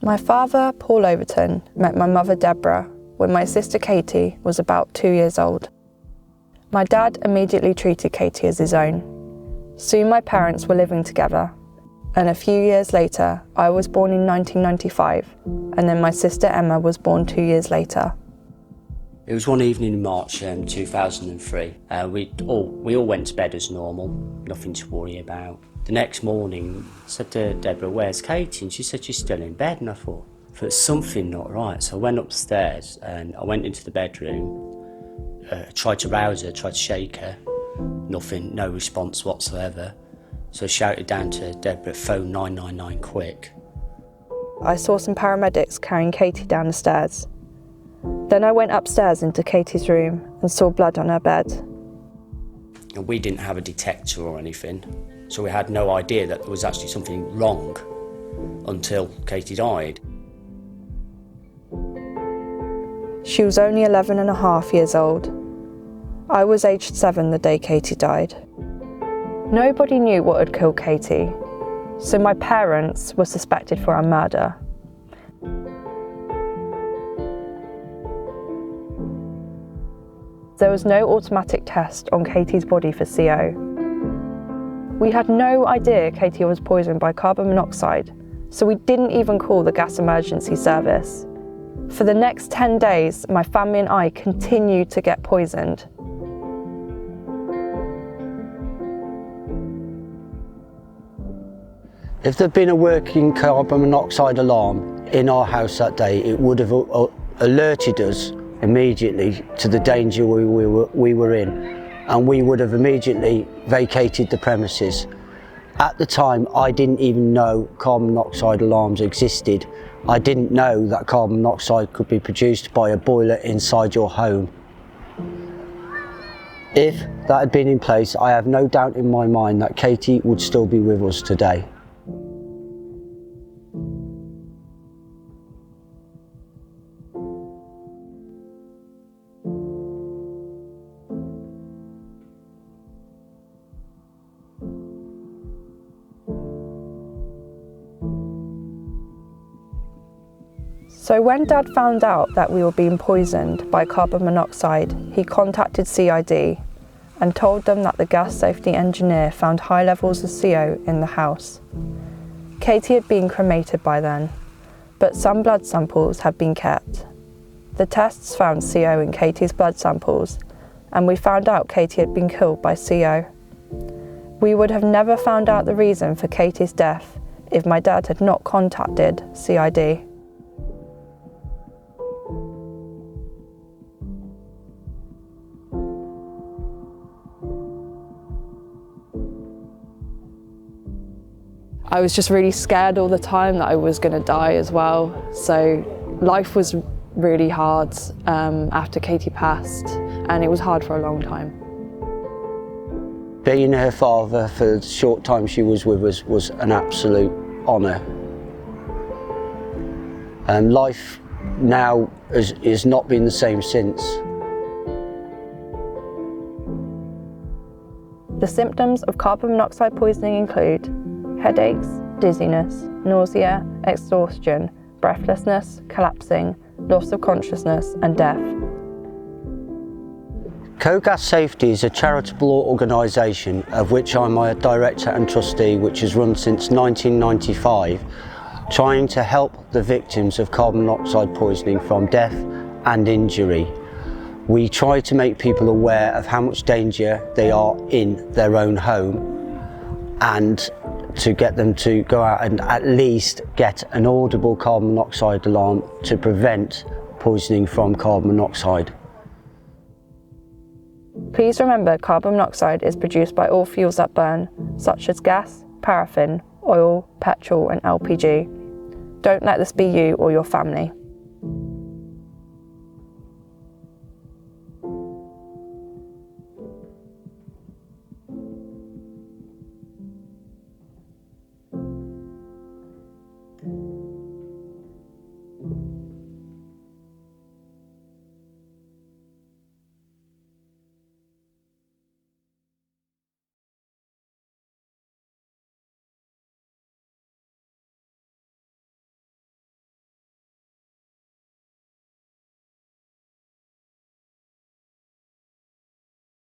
My father, Paul Overton, met my mother, Deborah, when my sister Katie was about 2 years old. My dad immediately treated Katie as his own. Soon my parents were living together, and a few years later, I was born in 1995, and then my sister Emma was born 2 years later. It was one evening in March 2003. We all went to bed as normal, nothing to worry about. The next morning, I said to Deborah, "Where's Katie?" And she said, "She's still in bed." And I thought, there's something not right. So I went upstairs and I went into the bedroom, tried to rouse her, tried to shake her. Nothing, no response whatsoever. So I shouted down to Deborah, "Phone 999 quick." I saw some paramedics carrying Katie down the stairs. Then I went upstairs into Katie's room and saw blood on her bed. And we didn't have a detector or anything, so we had no idea that there was actually something wrong until Katie died. She was only 11 and a half years old. I was aged 7 the day Katie died. Nobody knew what had killed Katie, so my parents were suspected for a murder. There was no automatic test on Katie's body for CO. We had no idea Katie was poisoned by carbon monoxide, so we didn't even call the gas emergency service. For the next 10 days, my family and I continued to get poisoned. If there'd been a working carbon monoxide alarm in our house that day, it would have alerted us immediately to the danger we were in, and we would have immediately vacated the premises. At the time, I didn't even know carbon monoxide alarms existed. I didn't know that carbon monoxide could be produced by a boiler inside your home. If that had been in place, I have no doubt in my mind that Katie would still be with us today. So when Dad found out that we were being poisoned by carbon monoxide, he contacted CID and told them that the gas safety engineer found high levels of CO in the house. Katie had been cremated by then, but some blood samples had been kept. The tests found CO in Katie's blood samples, and we found out Katie had been killed by CO. We would have never found out the reason for Katie's death if my dad had not contacted CID. I was just really scared all the time that I was going to die as well. So life was really hard after Katie passed, and it was hard for a long time. Being her father for the short time she was with us was an absolute honour. And life now has not been the same since. The symptoms of carbon monoxide poisoning include headaches, dizziness, nausea, exhaustion, breathlessness, collapsing, loss of consciousness and death. Co-Gas Safety is a charitable organisation of which I'm a director and trustee, which has run since 1995, trying to help the victims of carbon monoxide poisoning from death and injury. We try to make people aware of how much danger they are in their own home, and to get them to go out and at least get an audible carbon monoxide alarm to prevent poisoning from carbon monoxide. Please remember, carbon monoxide is produced by all fuels that burn, such as gas, paraffin, oil, petrol and LPG. Don't let this be you or your family.